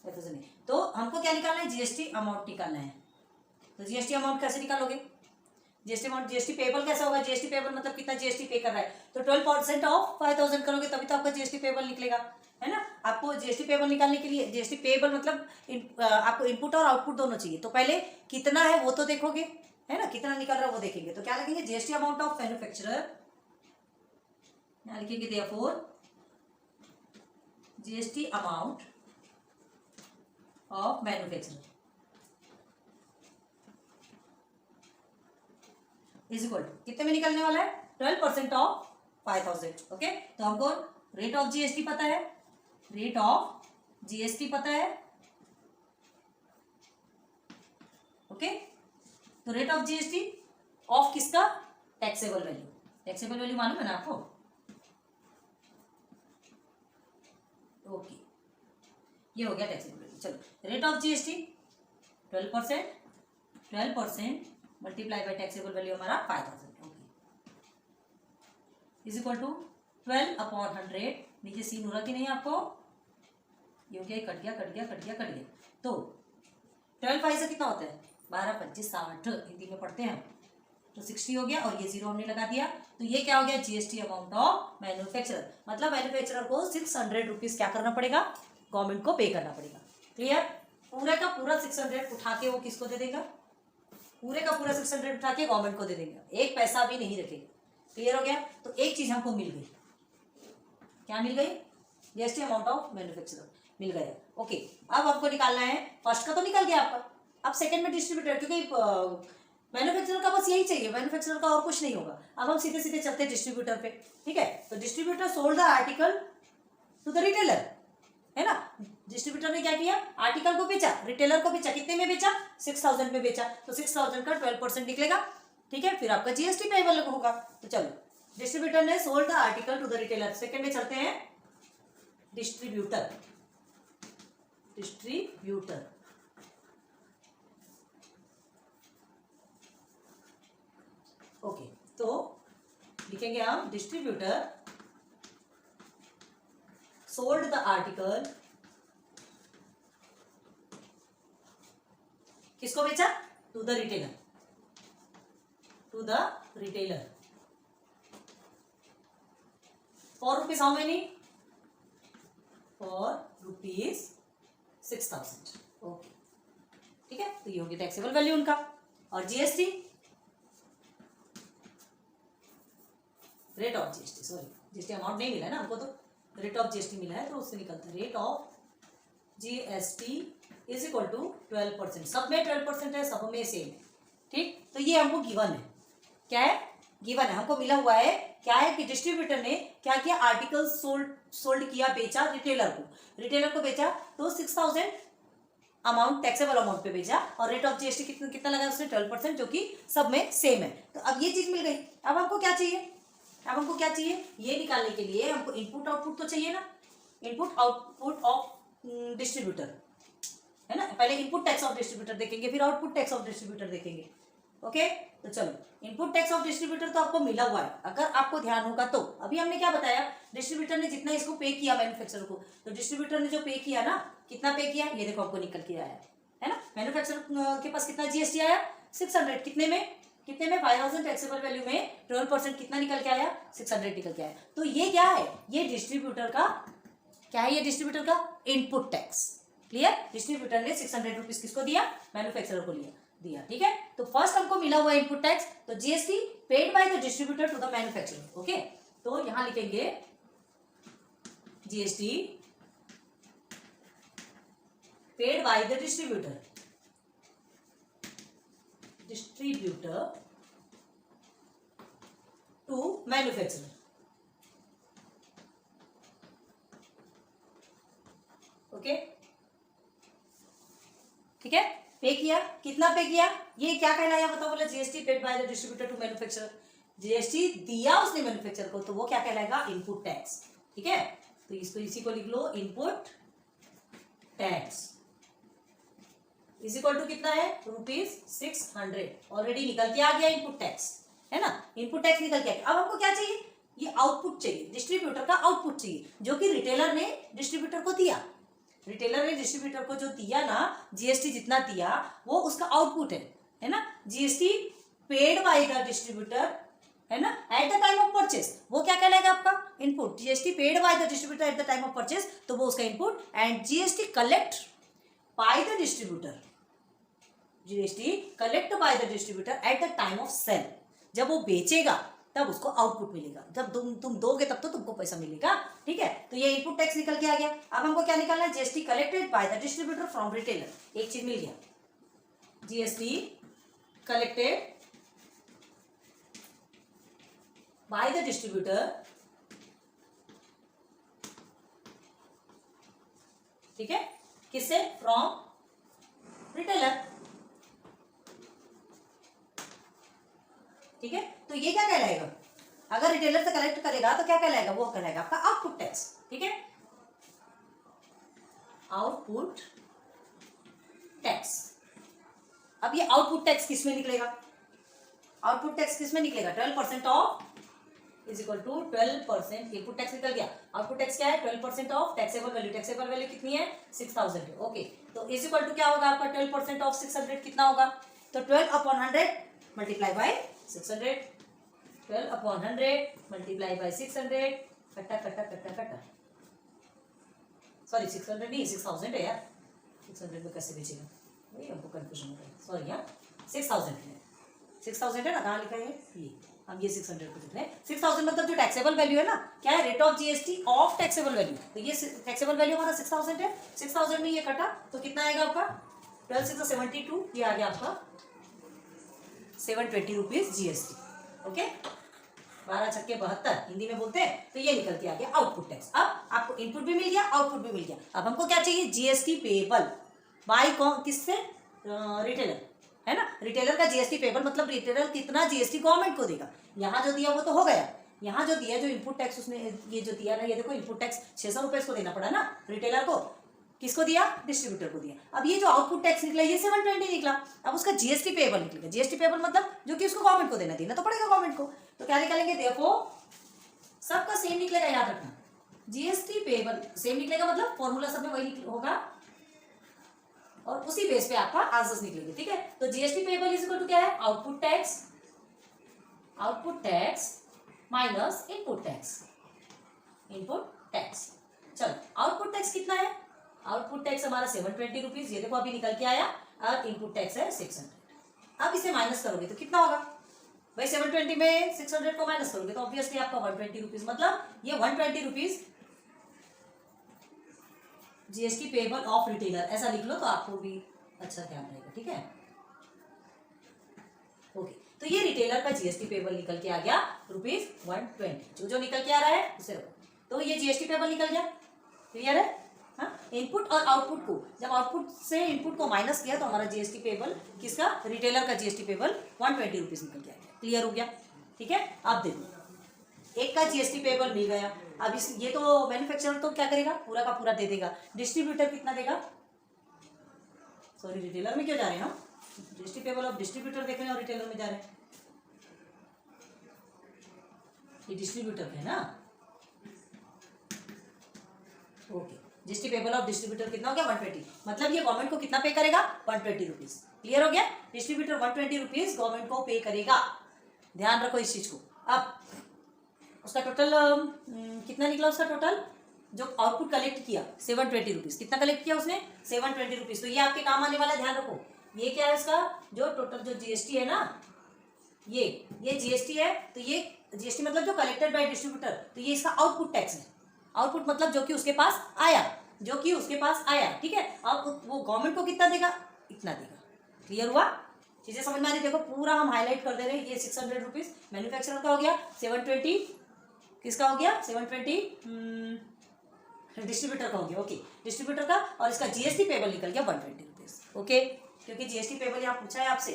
5000 नहीं, तो हमको क्या निकालना है, जीएसटी अमाउंट निकालना है। तो जीएसटी अमाउंट कैसे निकालोगे, जीएसटी अमाउंट, जीएसटी पेबल कैसा होगा, जीएसटी पेबल मतलब कितना जीएसटी पे कर रहा है, तो 12% ऑफ 5000 करोगे तभी तो आपका जीएसटी पेबल निकलेगा, है ना। आपको जीएसटी पेबल निकालने के लिए, जीएसटी पेबल मतलब आपको इनपुट और आउटपुट दोनों चाहिए, तो पहले कितना है वो तो देखोगे, है ना, कितना निकल रहा है वो देखेंगे। तो क्या लिखेंगे, जीएसटी अमाउंट ऑफ मैन्युफैक्चरर, यहाँ लिखेंगे therefore GST amount of manufacturer is equal to, कितने में निकलने वाला है, 12% ऑफ 5000। ओके, तो हमको रेट ऑफ जीएसटी पता है, रेट ऑफ जीएसटी पता है। ओके, तो रेट ऑफ जीएसटी ऑफ किसका, टैक्सेबल वैल्यू, टैक्सेबल वैल्यू मालूम है ना आपको। ओके, ये हो गया टैक्सेबल वैल्यू। चलो, rate of GST 12%, 12% multiply by taxable value हमारा 5000। Okay, is equal to 12/100। नीचे सीन हो रहा कि नहीं आपको, ये हो गया, कट गया कट गया कट गया कट गया। तो 12 से कितना होता है, 12 25 60, हिंदी में पढ़ते हैं हम, तो 60 हो गया, और ये 0 हमने लगा दिया। तो ये क्या हो गया, जीएसटी अमाउंट ऑफ मैन्युफैक्चरर, मतलब मैन्युफैक्चरर को 600 रुपीज क्या करना पड़ेगा, गवर्नमेंट को पे करना पड़ेगा। क्लियर, पूरा का पूरा 600 उठा के वो किसको दे देगा, पूरे का पूरा 600 उठा के गवर्नमेंट को दे देंगे, एक पैसा भी नहीं रखेगा। क्लियर हो गया, तो एक चीज हमको मिल गई, क्या मिल गई, जीएसटी अमाउंट ऑफ मैन्युफैक्चरर मिल गया। ओके, अब आपको निकालना है, फर्स्ट का तो निकल गया आपका, अब सेकंड में डिस्ट्रीब्यूटर, क्योंकि मैन्युफैक्चरर का बस यही चाहिए, मैन्युफैक्चरर का और कुछ नहीं होगा। अब हम सीधे सीधे चलते हैं डिस्ट्रीब्यूटर पे। ठीक है, तो distributor sold the article to the retailer, है ना, डिस्ट्रीब्यूटर ने क्या किया, आर्टिकल को बेचा, रिटेलर को बेचा, कितने में बेचा, 6000 में बेचा, तो 6000 का 12% निकलेगा। ठीक है, फिर आपका जीएसटी पेबल होगा। तो चलो, डिस्ट्रीब्यूटर ने sold the article to the retailer. Second में चलते हैं डिस्ट्रीब्यूटर, डिस्ट्रीब्यूटर ओके, तो लिखेंगे हम डिस्ट्रीब्यूटर सोल्ड द आर्टिकल, किसको बेचा? To the retailer, to the retailer for rupees how many? For rupees 6000। Okay, ठीक है, तो ये होगी टैक्सेबल वैल्यू उनका। और GST, rate of GST, sorry GST amount नहीं मिला है ना हमको, तो रेट ऑफ जीएसटी मिला है, तो उससे निकलता है rate of GST is equal to 12%। सब में 12% है, सब में सेम है, ठीक। तो ये हमको गिवन है, क्या है? गिवन है, हमको मिला हुआ है। क्या है कि डिस्ट्रीब्यूटर ने क्या किया? आर्टिकल सोल्ड किया, बेचा रिटेलर को बेचा, तो 6000 अमाउंट टैक्सेबल अमाउंट पे बेचा, और रेट ऑफ जीएसटी कितना लगा उसने? 12%, जो कि सब में सेम है। तो अब ये चीज मिल गई। अब हमको क्या चाहिए? ये निकालने के लिए हमको इनपुट आउटपुट तो चाहिए ना, इनपुट आउटपुट ऑफ डिस्ट्रीब्यूटर, है ना। पहले इनपुट टैक्स ऑफ डिस्ट्रीब्यूटर देखेंगे, फिर आउटपुट टैक्स ऑफ डिस्ट्रीब्यूटर देखेंगे। ओके, तो चलो, इनपुट टैक्स ऑफ डिस्ट्रीब्यूटर तो आपको मिला हुआ है, अगर आपको ध्यान होगा तो। अभी हमने क्या बताया? डिस्ट्रीब्यूटर ने जितना इसको पे किया मैन्युफैक्चरर को, तो डिस्ट्रीब्यूटर ने जो पे किया ना, कितना पे किया? ये देखो आपको निकल के आया है ना। मैन्युफैक्चरर के पास कितना जीएसटी आया? 600। कितने में? 5000 टैक्सेबल वैल्यू में 12% कितना निकल के आया? 600 निकल के आया। तो ये क्या है? ये डिस्ट्रीब्यूटर का क्या है? ये डिस्ट्रीब्यूटर का इनपुट टैक्स। क्लियर? डिस्ट्रीब्यूटर ने 600 रुपीज किसको दिया? मैन्युफैक्चरर को दिया, ठीक है। तो फर्स्ट हमको मिला हुआ इनपुट टैक्स, तो GST paid by the distributor to the manufacturer. Okay, तो यहां लिखेंगे GST paid by the distributor to manufacturer. Okay, ठीक है। पे किया, कितना पे किया? ये क्या कहलाया? बताओ, बोला GST paid by the distributor to manufacturer. GST दिया उसने मैन्युफैक्चरर को, तो वो क्या कहलाएगा? इनपुट टैक्स, ठीक है। तो इसको इसी को लिख लो, input tax is equal to कितना है? ₹600। ऑलरेडी निकल के आ गया इनपुट टैक्स, है ना। इनपुट टैक्स निकल के आ गया। अब हमको क्या चाहिए? ये आउटपुट चाहिए, डिस्ट्रीब्यूटर का आउटपुट चाहिए, जो कि रिटेलर ने डिस्ट्रीब्यूटर को दिया। रिटेलर ने डिस्ट्रीब्यूटर को जो दिया ना, जीएसटी जितना दिया, वो उसका आउटपुट है ना। GST paid by the distributor, है ना, at the time of purchase, वो क्या कहलाएगा? आपका input. GST paid by the distributor at the time of purchase, तो वो उसका input. And GST collect by the distributor, GST collect by the distributor at the time of sale, जब वो बेचेगा तब उसको आउटपुट मिलेगा। जब तुम दोगे तब तो तुमको पैसा मिलेगा, ठीक है। तो ये इनपुट टैक्स निकल के आ गया। अब हमको क्या निकालना है? GST collected by the distributor from retailer. एक चीज मिल गया, GST collected by the distributor, ठीक है, किससे? फ्रॉम रिटेलर, ठीक है। तो ये क्या कहलाएगा? अगर रिटेलर से कलेक्ट करेगा तो क्या कहलाएगा? वो कहलाएगा आपका आउटपुट टैक्स, ठीक है। Output tax. अब ये आउटपुट टैक्स किसमें निकलेगा? आउटपुट टैक्स किसमें निकलेगा? 12% of is equal to 12%। Input tax निकल गया। आउटपुट टैक्स क्या है? 12% of taxable value. Taxable value कितनी है? 6000 है। ओके, तो इज इक्वल टू क्या होगा आपका? 12% ऑफ 600 कितना होगा? तो 12/100 मल्टीप्लाई बाय 600, 12/100 मल्टीप्लाई बाय 600, कट्टा, सॉरी 600 नहीं 6000 है यार। 600 में कैसे बेचेगा? वही हमको कंफ्यूजन हो रहा है, सॉरी। यहाँ 6000 है ना, कहाँ लिखा है? ये हम ये 600 को लिख रहे हैं। 6000 मतलब जो टैक्सेबल वैल्यू है ना, क्या है? Rate of GST of taxable value. तो ये टैक्सेबल वैल्यू हमारा 6000 है। 6000 में ये कटा तो कितना आएगा आपका? 12 6 72, ये आ गया आपका 720 रुपीज जीएसटी। ओके, 12 छक्के 72 हिंदी में बोलते हैं। तो ये निकल के आ गया आउटपुट टैक्स। अब आपको इनपुट भी मिल गया, आउटपुट भी मिल गया। अब हमको क्या चाहिए? जीएसटी पेएबल बाय कौन? किससे? रिटेलर, है ना। रिटेलर का जीएसटी पेएबल मतलब रिटेलर कितना जीएसटी गवर्नमेंट को देगा। यहाँ जो दिया वो तो हो गया। यहाँ जो दिया, जो इनपुट टैक्स उसने ये जो दिया ना, ये देखो इनपुट टैक्स 600 रुपये इसको देना पड़ा ना रिटेलर को। किसको दिया? डिस्ट्रीब्यूटर को दिया। अब ये जो आउटपुट टैक्स निकला ये 720 निकला। अब उसका जीएसटी पेएबल निकलेगा। जीएसटी पेएबल मतलब जो कि उसको गवर्नमेंट को देना तो पड़ेगा गवर्नमेंट को। तो क्या निकालेंगे? देखो सबका सेम निकलेगा, याद रखना। जीएसटी पेएबल सेम निकलेगा मतलब फॉर्मूला सब में वही होगा और उसी बेस पे आपका आंसर्स निकलेंगे। ठीक है, तो GST payable is equal to क्या है? Output tax minus input tax. चलो आउटपुट टैक्स कितना है? आउटपुट टैक्स हमारा 720 रुपीज, ये देखो अभी निकल के आया, और इनपुट टैक्स है 600। अब इसे माइनस करोगे तो कितना होगा भाई? 720 में 600 को माइनस करोगे तो ऑब्वियसली आपका 120 रुपीज, मतलब ये 120 rupees GST payable of retailer, ऐसा लिख लो तो आपको भी अच्छा ध्यान रहेगा। ठीक है, ओके। तो ये रिटेलर का जीएसटी पेएबल निकल के आ गया ₹120। जो निकल के आ रहा है उसे रखो। तो ये जीएसटी पेएबल निकल गया। क्लियर है? हाँ, इनपुट और आउटपुट को, जब आउटपुट से इनपुट को माइनस किया तो हमारा जीएसटी पेएबल किसका? रिटेलर का जीएसटी पेएबल 120 रुपीज निकल के आ गया। क्लियर हो गया? ठीक है, अब देखो एक का जीएसटी पेएबल मिल गया। अब इस ये तो मैन्युफैक्चरर तो क्या करेगा? पूरा का पूरा दे देगा। डिस्ट्रीब्यूटर कितना देगा? सॉरी, रिटेलर में क्यों जा रहे हैं हम? जीएसटी पेएबल ऑफ डिस्ट्रीब्यूटर देख रहे हैं और रिटेलर में जा रहे हैं। ये डिस्ट्रीब्यूटर है ना, okay. GST payable of distributor कितना हो गया? 120। मतलब ये गवर्नमेंट को कितना पे करेगा? 120 रुपीज। क्लियर हो गया? डिस्ट्रीब्यूटर 120 रुपीज गवर्नमेंट को पे करेगा। ध्यान रखो इस चीज को। अब उसका टोटल कितना निकला? उसका टोटल जो आउटपुट कलेक्ट किया 720 रुपीज। कितना कलेक्ट किया उसने? 720 रुपीज। तो ये आपके काम आने वाला है, ध्यान रखो। ये क्या है? उसका जो टोटल जो जीएसटी है ना, ये जीएसटी है। तो ये जीएसटी मतलब जो कलेक्टेड बाय डिस्ट्रीब्यूटर, तो ये इसका आउटपुट टैक्स है। आउटपुट मतलब जो कि उसके पास आया, ठीक है। अब वो गवर्नमेंट को कितना देगा? इतना देगा। क्लियर हुआ? चीजें समझ में आ रही? देखो पूरा हम हाईलाइट कर दे रहे हैं। ये 600 रुपीज मैन्युफैक्चरर का हो गया, 720 किसका हो गया? 720 डिस्ट्रीब्यूटर का हो गया। ओके, डिस्ट्रीब्यूटर का, और इसका जीएसटी पेएबल निकल गया 120 रुपीज। ओके, क्योंकि जीएसटी पेएबल यहाँ पूछा है आपसे,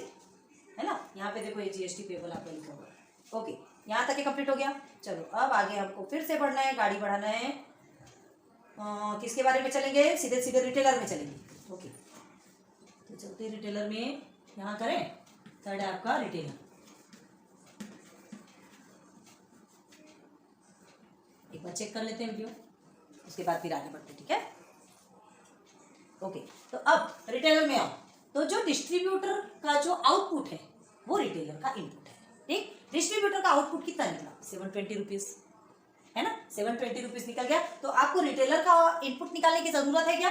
है ना। यहाँ पे देखो ये जीएसटी पेएबल आपका लिखा हुआ है। ओके, यहाँ तक ये कंप्लीट हो गया। चलो अब आगे हमको फिर से बढ़ना है, गाड़ी बढ़ाना है। किसके बारे में चलेंगे? सीधे सीधे रिटेलर में चलेंगे। ओके, तो चलते रिटेलर में यहाँ करें। थर्ड है आपका रिटेलर। एक बार चेक कर लेते हैं वीडियो, उसके बाद फिर आगे बढ़ते। ठीक है, ओके। तो अब रिटेलर में आओ। तो जो डिस्ट्रीब्यूटर का जो आउटपुट है वो रिटेलर का इनपुट है। ठीक, डिस्ट्रीब्यूटर का आउटपुट कितना निकला? 720 रुपीज, है ना। 720 रुपीज निकल गया। तो आपको रिटेलर का इनपुट निकालने की जरूरत है क्या?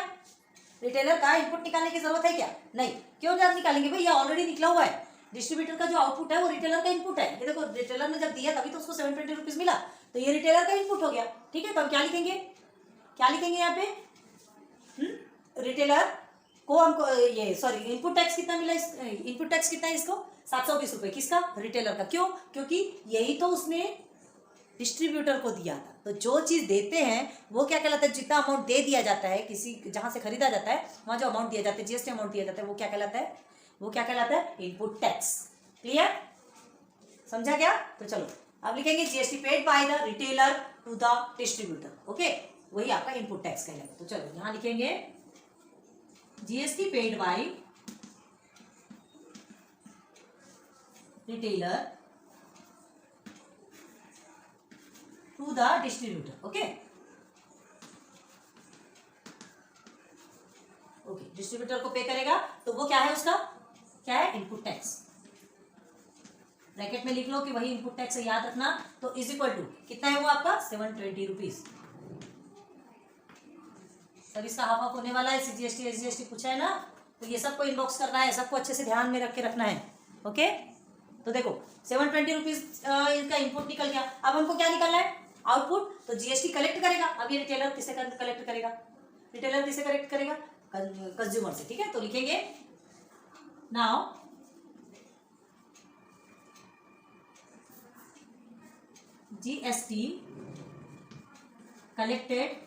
रिटेलर का इनपुट निकालने की जरूरत है क्या? नहीं। क्यों जब निकालेंगे भाई? ये ऑलरेडी निकला हुआ है। डिस्ट्रीब्यूटर का जो आउटपुट है वो रिटेलर का इनपुट है। ये देखो रिटेलर ने जब दिया तभी तो उसको 720 रुपीज मिला, तो ये रिटेलर का इनपुट हो गया। ठीक है, तो हम क्या लिखेंगे? यहाँ पे रिटेलर को हमको ये सॉरी इनपुट टैक्स कितना मिला? इनपुट टैक्स कितना है इसको? 720 रुपए। किसका? रिटेलर का। क्यों? क्योंकि यही तो उसने डिस्ट्रीब्यूटर को दिया था। तो जो चीज देते हैं वो क्या कहलाता है? जितना अमाउंट दे दिया जाता है, किसी जहां से खरीदा जाता है वहां जो अमाउंट दिया जाता है, जीएसटी अमाउंट दिया जाता है, वो क्या कहलाता है? Input tax. क्लियर? समझा क्या? तो चलो अब लिखेंगे GST paid by the retailer to the distributor. Okay, वही आपका इनपुट टैक्स कहलाएगा। तो चलो यहां लिखेंगे GST paid by retailer to the distributor. Okay, distributor को पे करेगा तो वो क्या है? उसका क्या है? Input tax. ब्रैकेट में लिख लो कि वही इनपुट टैक्स है, याद रखना। तो इज इक्वल टू कितना है वो आपका? 720 रुपीज। सब इसका हाफ ऑफ होने वाला है। जीएसटी एसजीएसटी पूछा है ना, तो ये सबको इनबॉक्स करना है, सबको अच्छे से ध्यान में रख के रखना है। ओके, तो देखो 720 रुपीज इसका इनपुट निकल गया। अब हमको क्या निकलना है? आउटपुट। तो जीएसटी कलेक्ट करेगा। अब ये रिटेलर किससे कलेक्ट करेगा? कंज्यूमर से। ठीक है, तो लिखेंगे now GST collected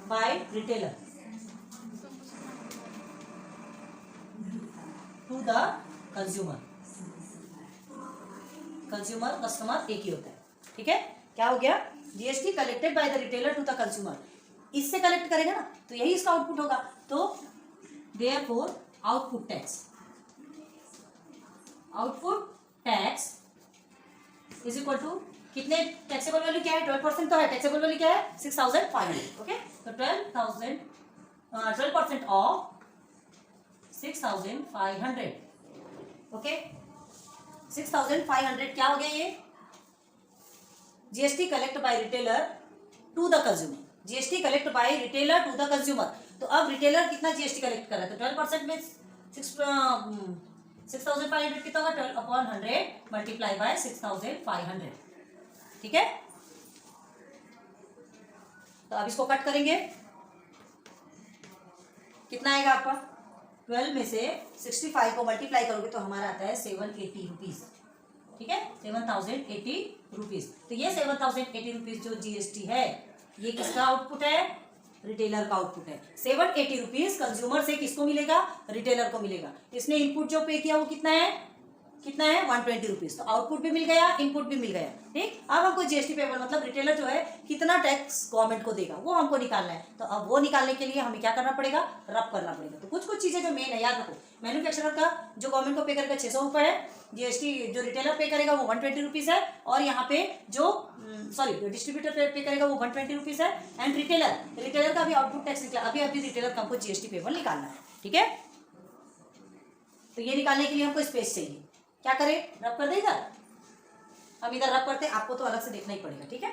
by retailer to the consumer. Customer एक ही होता है। ठीक है, क्या हो गया, GST collected by the retailer to the consumer, इससे कलेक्ट करेगा ना, तो यही इसका आउटपुट होगा। तो therefore output tax is equal to कितने, टैक्सेबल वैल्यू क्या है 12% तो है, टैक्सेबल वैल्यू क्या है 6500। ओके, तो 12% ऑफ 6500। ओके, 6500 क्या हो गया, ये GST collect by retailer to the consumer, GST collect by retailer to the consumer. तो अब रिटेलर कितना जीएसटी कलेक्ट कर रहा है, तो 12% में 6500 कितना होगा, 12/100 मल्टीप्लाई बाय 6500। ठीक है, तो अब इसको कट करेंगे, कितना आएगा आपका, 12 में से 65 को मल्टीप्लाई करोगे तो हमारा आता है 780 रुपीज। ठीक है, 7080 रुपीज। तो ये 7080 रुपीज जो जीएसटी है, ये किसका आउटपुट है, रिटेलर का आउटपुट है। 780 रुपीज कंज्यूमर से किसको मिलेगा, रिटेलर को मिलेगा। इसने इनपुट जो पे किया वो कितना है 120 रुपीज। तो आउटपुट भी मिल गया, इनपुट भी मिल गया। ठीक, अब हमको जीएसटी पेबल मतलब रिटेलर जो है कितना टैक्स गवर्नमेंट को देगा वो हमको निकालना है। तो अब वो निकालने के लिए हमें क्या करना पड़ेगा, रब करना पड़ेगा। तो कुछ चीजें जो मेन है याद रखो, मैन्युफैक्चरर का जो गवर्नमेंट को पे करेगा 600 रुपये है, जीएसटी जो रिटेलर पे करेगा वो 120 रुपीज है, और यहाँ पे जो डिस्ट्रीब्यूटर पे करेगा वो 120 रुपीज है। एंड रिटेलर का भी आउटपुट टैक्स निकला, अभी रिटेलर का हमको जीएसटी पेबल निकालना है। ठीक है, तो ये निकालने के लिए हमको स्पेस चाहिए, क्या करें, रब कर दे इधर, हम इधर रब करते, आपको तो अलग से देखना ही पड़ेगा। ठीक है,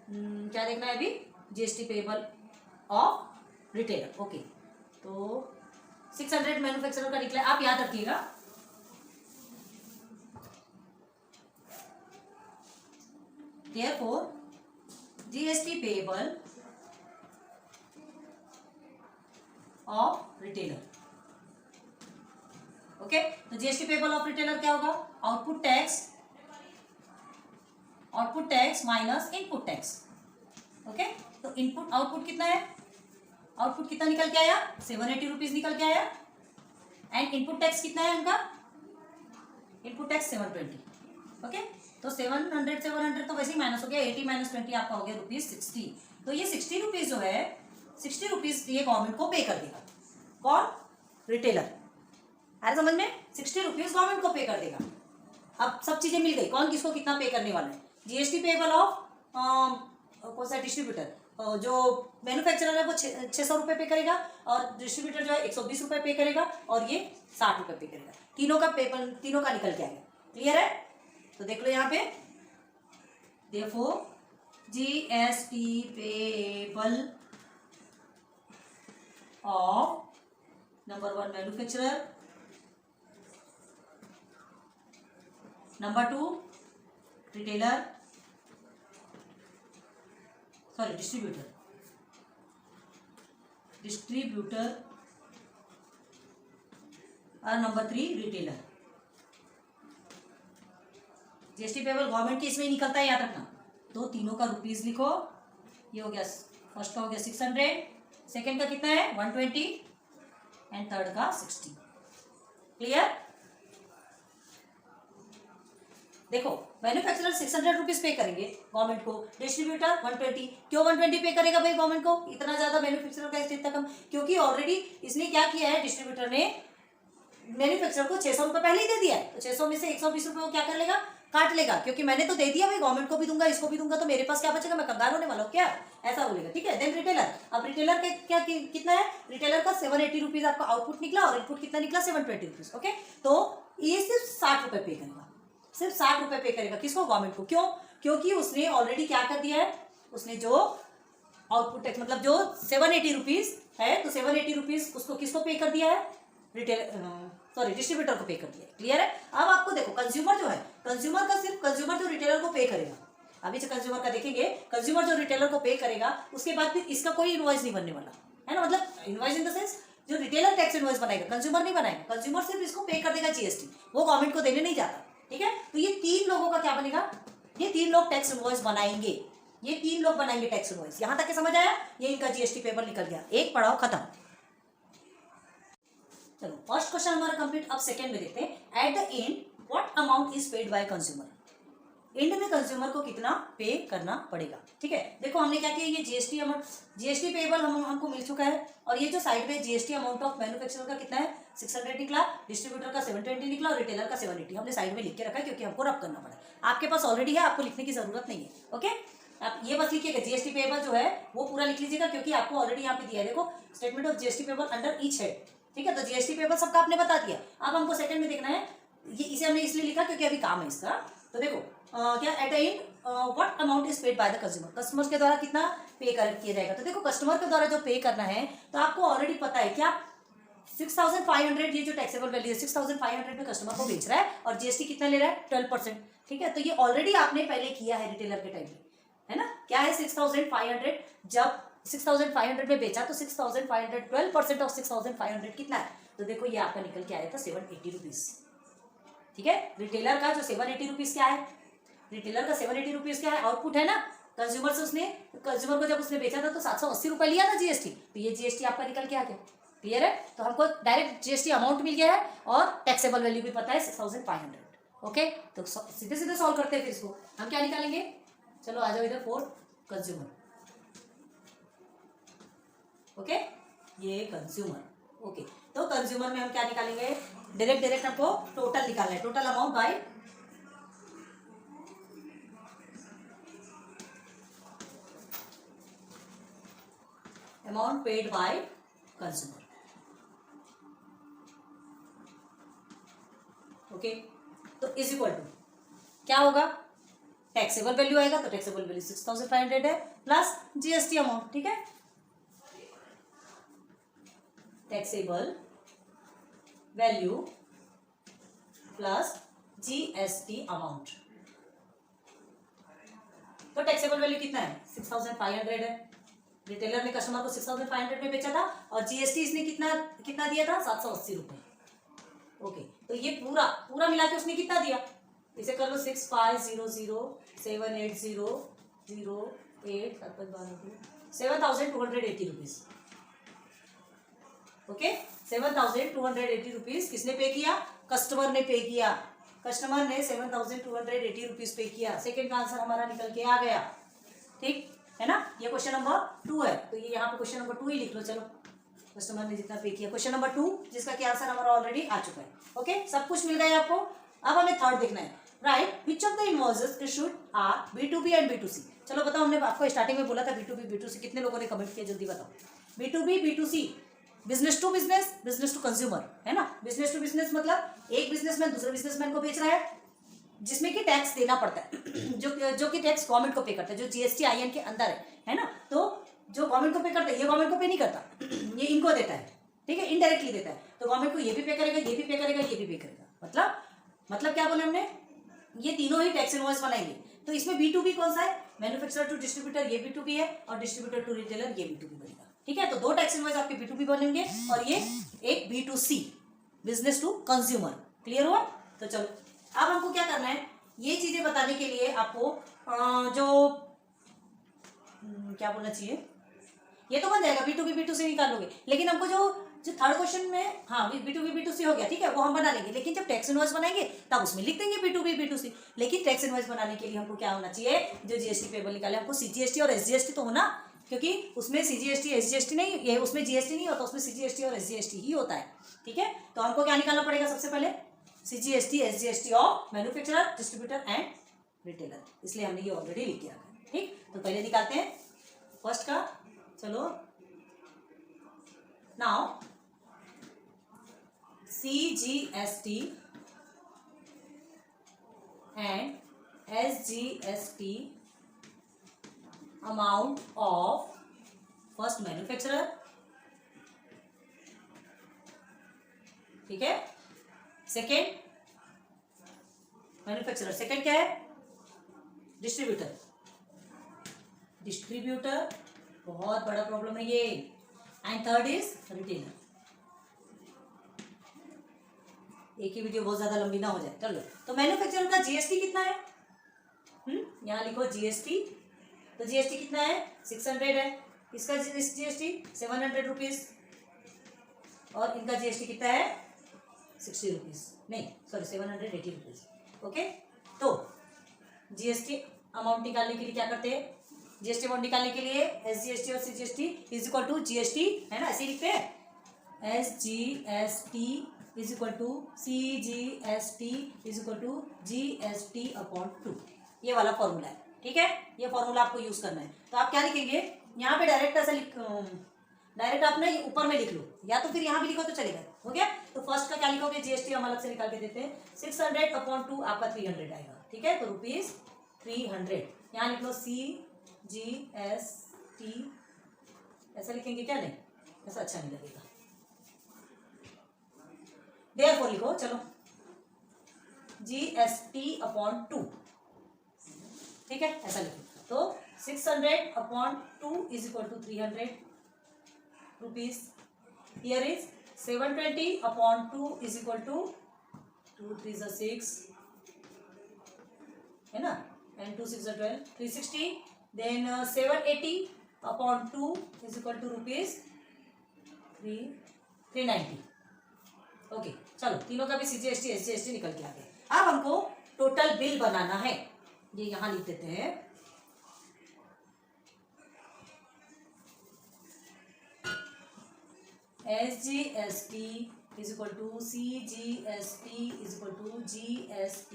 क्या देखना है अभी, GST payable of retailer. Okay, तो 600 मैन्युफैक्चरर का निकला, आप याद रखिएगा। Therefore GST payable of retailer. Okay, तो जीएसटी पेबल ऑफ रिटेलर क्या होगा, output tax minus input tax. Okay, तो इनपुट आउटपुट कितना है, आउटपुट कितना निकल के आया 780 रुपीज निकल के आया। एंड इनपुट टैक्स कितना है उनका, इनपुट टैक्स 720। ओके, तो 700 तो वैसे ही माइनस हो गया, 80 माइनस 20 आपका हो गया ₹60। तो ये 60 रुपीज जो है, 60 रुपीज ये गवर्नमेंट को पे कर देगा, कौन, रिटेलर। अरे समझ में, 60 रुपीज गवर्नमेंट को पे कर देगा। अब सब चीजें मिल गई, कौन किसको कितना पे करने वाला है। जीएसटी पेबल ऑफ कौन सा, डिस्ट्रीब्यूटर, जो मैन्युफैक्चरर है वो 600 रुपये पे करेगा, और डिस्ट्रीब्यूटर जो है 120 रुपये पे करेगा, और ये 60 रुपये पे करेगा। तीनों का पेपर, तीनों का निकल के आएगा। क्लियर है, तो देख लो यहाँ पे, देखो GST payable of number 1 manufacturer, number 2 retailer, sorry distributor और number 3 retailer. GST payable government की इसमें निकलता है, याद रखना। तो तीनों का रुपीज लिखो, ये हो गया, फर्स्ट का हो गया 600, सेकंड का कितना है 120, एंड थर्ड का 60। क्लियर, देखो मैन्युफैक्चरर 600 रुपीज पे करेंगे गवर्नमेंट को, डिस्ट्रीब्यूटर 120। क्यों 120 पे करेगा भाई गवर्नमेंट को, इतना ज्यादा मैन्युफैक्चरर का इतना कम, क्योंकि ऑलरेडी इसने क्या किया है, डिस्ट्रीब्यूटर ने मैन्युफैक्चरर को 600 रुपये पहले ही दे दिया है। तो 600 में से 120 रुपये वो क्या कर लेगा, काट लेगा, क्योंकि मैंने तो दे दिया भाई, गवर्नमेंट को भी दूंगा, इसको भी दूंगा, तो मेरे पास क्या बचेगा, मैं कंगाल होने वाला हूँ क्या, ऐसा बोलेगा। ठीक है, देन रिटेलर, अब रिटेलर का क्या कितना है, रिटेलर का 780 रुपीज आपका आउटपुट निकला, और इनपुट कितना निकला 720 रुपीज। ओके, तो ये सिर्फ 60 रुपये पे करेगा, सिर्फ 60 रुपये पे करेगा, किसको, गवर्नमेंट को। क्यों, क्योंकि उसने ऑलरेडी क्या कर दिया है, उसने जो आउटपुट टैक्स मतलब जो 780 रुपीज है, तो 780 रुपीज उसको किसको पे कर दिया है, डिस्ट्रीब्यूटर को पे कर दिया है। क्लियर है, अब आपको देखो कंज्यूमर जो है, कंज्यूमर का सिर्फ कंज्यूमर जो रिटेलर को पे करेगा, अभी से कंज्यूमर का देखेंगे, कंज्यूमर जो रिटेलर को पे करेगा, उसके बाद फिर इसका कोई इनवॉइस नहीं बनने वाला है ना, मतलब इनवॉइस इन द सेंस जो रिटेलर टैक्स इनवॉइस बनाएगा, कंज्यूमर नहीं बनाएगा, कंज्यूमर सिर्फ इसको पे कर देगा जीएसटी, वो गवर्नमेंट को देने नहीं जाता। ठीक है, तो ये 3 लोगों का क्या बनेगा, ये 3 लोग टैक्स इनवॉइस बनाएंगे, ये 3 लोग बनाएंगे टैक्स इनवॉइस। यहां तक के समझ आया, ये इनका जीएसटी पेपर निकल गया, एक पढ़ाओ खत्म। चलो फर्स्ट क्वेश्चन हमारा कंप्लीट। अब सेकंड में देखते हैं, at the end what amount is paid by consumer. And में कंज्यूमर को कितना पे करना पड़ेगा। ठीक है, देखो हमने क्या किया, ये जीएसटी अमाउंट, जीएसटी पेबल हमको मिल चुका है, और ये जो साइड में जीएसटी अमाउंट ऑफ मैन्युफैक्चरर का कितना है 600 निकला, डिस्ट्रीब्यूटर का 720 निकला और रिटेलर का 780 हमने साइड में लिख के रखा है क्योंकि हमको रब करना पड़ा। आपके पास ऑलरेडी है, आपको लिखने की जरूरत नहीं है। ओके, आप ये बस लिखिएगा जीएसटी पेबल जो है वो पूरा लिख लीजिएगा क्योंकि आपको ऑलरेडी यहाँ पे दिया है, देखो statement of GST payable under each head. ठीक है, तो जीएसटी पेबल सबका आपने बता दिया। अब हमको सेकंड में देखना है, ये इसे हमने इसलिए लिखा क्योंकि अभी काम है इसका। तो देखो क्या at the end what amount is paid by the consumer, customer के द्वारा कितना पे किया जाएगा। तो देखो कस्टमर के द्वारा जो पे करना है तो आपको ऑलरेडी पता है क्या 6500, ये जो टैक्सेबल वैल्यू है 6500 में कस्टमर को बेच रहा है और जीएसटी कितना ले रहा है 12%। ठीक है, तो ये ऑलरेडी आपने पहले किया है रिटेलर के टाइम में, है ना। क्या है 6500, जब 6500 में बेचा तो 6500 12% ऑफ 6500 कितना है, तो देखो ये आपका निकल के आया था 780 रुपीज। ठीक है, रिटेलर का जो 780 रुपीज क्या है, रिटेलर का 780 रुपीज क्या है, आउटपुट है ना कंज्यूमर से, उसने कंज्यूमर को जब उसने बेचा था तो 780 रुपए लिया था जीएसटी, तो ये जीएसटी आपका निकल के आ गया। क्लियर है, तो हमको डायरेक्ट जीएसटी अमाउंट मिल गया है और टैक्सेबल वैल्यू भी पता है 6500। ओके, तो सीधे सीधे सॉल्व करते हैं। फिर इसको हम क्या निकालेंगे, चलो आ जाओ इधर, फॉर कंज्यूमर। ओके, ये कंज्यूमर। ओके, तो कंज्यूमर में हम क्या निकालेंगे, डायरेक्ट हमको टोटल निकालना है, total amount by amount paid by consumer. Okay, तो इज इक्वल टू क्या होगा, टैक्सेबल वैल्यू आएगा, तो टैक्सेबल वैल्यू 6500 है प्लस जीएसटी अमाउंट। ठीक है, taxable value plus GST amount. तो टैक्सेबल वैल्यू कितना है 6500 है, रिटेलर ने कस्टमर को 6500 में बेचा था और जीएसटी इसने कितना दिया था 780 रुपए। ओके, तो ये पूरा पूरा मिला के उसने कितना दिया, इसे कर लो 650008 7,280 रुपीज। ओके, 7,280 रुपीज किसने पे किया, कस्टमर ने पे किया, कस्टमर ने 7,280 रुपीज पे किया। सेकेंड का आंसर हमारा निकल के आ गया। ठीक है ना, ये क्वेश्चन नंबर 2 है, तो ये यहाँ पे क्वेश्चन नंबर 2 ही लिख लो। चलो, कस्टमर ने जितना पे किया, क्वेश्चन नंबर 2 जिसका कि आंसर हमारा ऑलरेडी आ चुका है। ओके, सब कुछ मिल गया आपको। अब हमें थर्ड देखना है, write which of the invoices issued are B2B and B2C। चलो बताओ, हमने आपको स्टार्टिंग में बोला था B2B B2C, कितने लोगों ने कमेंट किया, जल्दी बताओ। B2B B2C, business to business, business to consumer, है ना। बिजनेस टू बिजनेस मतलब एक बिजनेसमैन दूसरे बिजनेसमैन को बेच रहा है, जिसमें कि टैक्स देना पड़ता है जो कि टैक्स गवर्नमेंट को पे करता है, जो जीएसटी आईएन के अंदर है ना। तो जो गवर्नमेंट को पे करता है, ये गवर्नमेंट को पे नहीं करता ये इनको देता है। ठीक है, इनडायरेक्टली देता है, तो गवर्नमेंट को ये भी पे करेगा, ये भी पे करेगा, ये भी पे करेगा। मतलब क्या बोले हमने, ये तीनों ही टैक्स इनवॉइस बनाएंगे। तो इसमें B2B कौन सा है, मैन्युफैक्चरर टू डिस्ट्रीब्यूटर, ये B2B है, और डिस्ट्रीब्यूटर टू रिटेलर, ये B2B बनेगा। ठीक है, तो दो टैक्स इनवॉइस आपके B2B बनेंगे और ये एक B2C, business to consumer. Clear हुआ, तो चलो अब हमको क्या करना है, ये चीजें बताने के लिए आपको जो क्या बोलना चाहिए, ये तो बन जाएगा B2B B2C निकाल लोगे, लेकिन हमको जो थर्ड क्वेश्चन में, हाँ B2B B2C हो गया, ठीक है, वो हम बना लेंगे, लेकिन जब टैक्स इनवॉइस बनाएंगे तब उसमें लिख देंगे B2B B2C। लेकिन टैक्स इनवॉइस बनाने के लिए हमको क्या होना चाहिए, जो जीएसटी पेबल निकाले हमको CGST और SGST तो होना, क्योंकि उसमें CGST SGST नहीं, ये उसमें GST नहीं होता, उसमें CGST और SGST ही होता है। ठीक है, तो हमको क्या निकालना पड़ेगा, सबसे पहले CGST SGST of manufacturer, distributor and retailer, इसलिए हमने ये ऑलरेडी लिख दिया है। ठीक, तो पहले निकालते हैं फर्स्ट का। चलो, now CGST and SGST amount of first manufacturer, ठीक है, सेकेंड मैन्युफैक्चरर, सेकेंड क्या है, डिस्ट्रीब्यूटर, डिस्ट्रीब्यूटर बहुत बड़ा प्रॉब्लम है ये, एंड थर्ड इज रिटेलर। एक ही वीडियो बहुत ज्यादा लंबी ना हो जाए, चलो। तो मैन्युफैक्चरर का जीएसटी कितना है, यहाँ लिखो जीएसटी, तो जीएसटी कितना है 600 है, इसका जीएसटी 700 रुपीज, और इनका जीएसटी कितना है 60 रुपीज, नहीं सॉरी 780 रुपीज। ओके, तो जीएसटी अमाउंट निकालने के लिए क्या करते हैं, जीएसटी अमाउंट निकालने के लिए SGST और CGST is equal to GST, है ना, ऐसे लिखते हैं। SGST is equal to CGST is equal to GST upon 2, ये वाला फॉर्मूला है, ठीक है। ये फॉर्मूला आपको यूज करना है। तो आप क्या लिखेंगे यहाँ पे, डायरेक्ट ऐसा डायरेक्ट आप ना ये ऊपर में लिख लो, या तो फिर यहाँ भी लिखो तो चलेगा, हो गया। तो फर्स्ट का क्या लिखोगे, GST हम अलग से निकाल के देते हैं, 600 अपॉन 2 आपका 300 आएगा, ठीक है। तो ₹300 यहाँ लिख लो, CGST, ऐसा लिखेंगे क्या, नहीं ऐसा अच्छा नहीं लगेगा, देयरफॉर लिखो, चलो GST अपॉन 2, ठीक है, ऐसा लिखो। तो 600 upon 2 is equal to 300 rupees. Here is 720 upon 2 is equal to 2 3 6, है ना, and 2 6 12, 360। Then 780 upon 2 is equal to rupees 390। Okay, चलो तीनों का भी CGST SGST निकल के आ गया। अब हमको टोटल बिल बनाना है, ये यहां लिख देते हैं। SGST is equal to CGST is equal to GST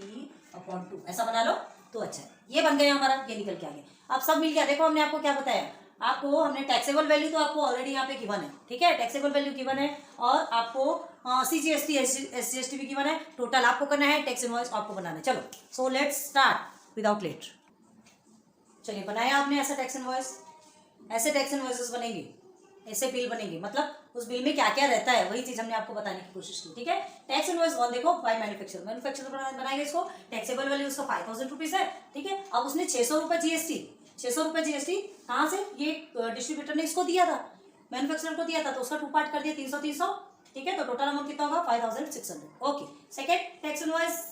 upon 2, ऐसा बना लो तो अच्छा है। ये बन गया हमारा, ये निकल के आ गया। अब सब मिल गया। देखो हमने आपको क्या बताया, आपको हमने टैक्सेबल वैल्यू तो आपको ऑलरेडी यहाँ पे गिवन है, ठीक है, टैक्सेबल वैल्यू गिवन है, और आपको CGST SGST भी गिवन है। टोटल आपको करना है, टैक्स इनवॉइस आपको बनाना है। चलो, so let's start without late. चलिए, बनाया आपने ऐसा टैक्स इनवॉइस, ऐसे टैक्स इनवॉइसेस बनेंगे, ऐसे बिल बनेंगे, मतलब उस बिल में क्या क्या रहता है वही चीज हमने आपको बताने की कोशिश की, ठीक है। टैक्स इनवॉइस 1 देखो, बाय मैन्युफैक्चरर बनाएगा इसको, टैक्सेबल वैल्यू उसका 5000 रुपीज है, ठीक है। अब उसने 600 रुपये GST, 600 रुपये GST कहाँ से, ये डिस्ट्रीब्यूटर ने इसको दिया था, मैन्युफैक्चरर को दिया था, तो उसका 2 पार्ट कर दिया, 300 300, ठीक है। तो टोटल अमाउंट कितना होगा, 5600। Okay, second tax invoice,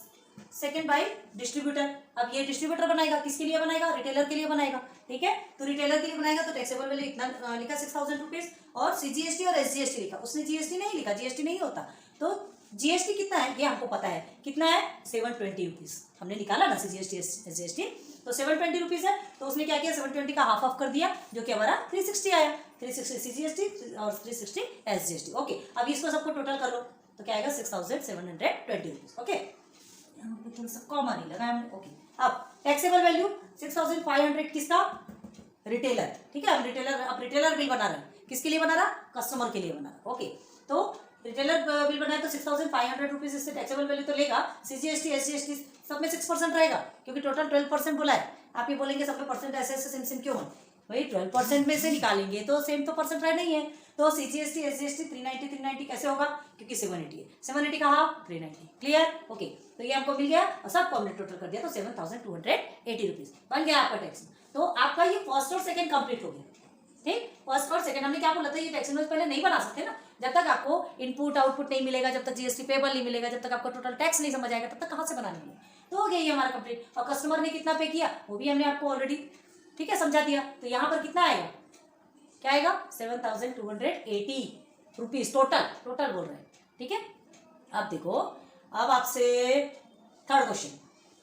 second by distributor. अब ये डिस्ट्रीब्यूटर बनाएगा, किसके लिए बनाएगा, रिटेलर के लिए बनाएगा, ठीक है। तो रिटेलर के लिए बनाएगा, तो टैक्सेबल वैल्यू इतना लिखा 6000 रुपीज, और CGST और SGST लिखा, उसने GST नहीं लिखा, GST नहीं होता। तो GST कितना है ये हमको पता है, कितना है 720 रुपीज, हमने निकाला ना CGST SGST, तो 720 रुपीज है। तो उसने क्या किया, 720 का हाफ ऑफ कर दिया, जो कि हमारा 360 आया, 360 CGST और 360 SGST। ओके, अब इसको सबको टोटल कर लो, तो क्या आएगा 6720 रुपीज। ओके, यहाँ पे थोड़ा सा कॉमा नहीं लगा हमने। ओके, अब टैक्सेबल वैल्यू 6500 किसका, रिटेलर, ठीक है। अब रिटेलर बिल बना रहा है, किसके लिए बना रहा, कस्टमर के लिए बना रहा। ओके, तो रिटेलर बिल बनाए तो 6500 रुपीज, इससे टैक्सेबल वैल्यू तो लेगा। CGST SGST सब में 6% रहेगा, क्योंकि टोटल 12% बोला है। आप ये बोलेंगे सब में परसेंट ऐसे ऐसे सेम सेम क्यों है, भाई 12% में से निकालेंगे तो सेम तो परसेंट रहना ही है। तो CGST SGST 390 कैसे होगा, क्योंकि 780 है, 780 का हाफ 390, क्लियर। ओके, तो ये हमको मिल गया, और सबको हमने टोटल कर दिया, तो 7280 रुपीज बन गया आपका टैक्स। तो आपका ये फर्स्ट और सेकंड कंप्लीट हो गया, ठीक। फर्स्ट और सेकंड हमने क्या बोला था, ये टैक्स इनवॉइस पहले नहीं बना सकते ना, जब तक आपको इनपुट आउटपुट नहीं मिलेगा, जब तक GST पेबल नहीं मिलेगा, जब तक आपको टोटल टैक्स नहीं समझ आएगा, तब तक कहाँ से बनाने में। तो हो गया ये हमारा कंप्लीट। और कस्टमर ने कितना पे किया वो भी हमने आपको ऑलरेडी, ठीक है, समझा दिया। तो यहाँ पर कितना आएगा, क्या आएगा 7280 रुपीज टोटल बोल रहे हैं, ठीक है। अब देखो, अब आपसे third question,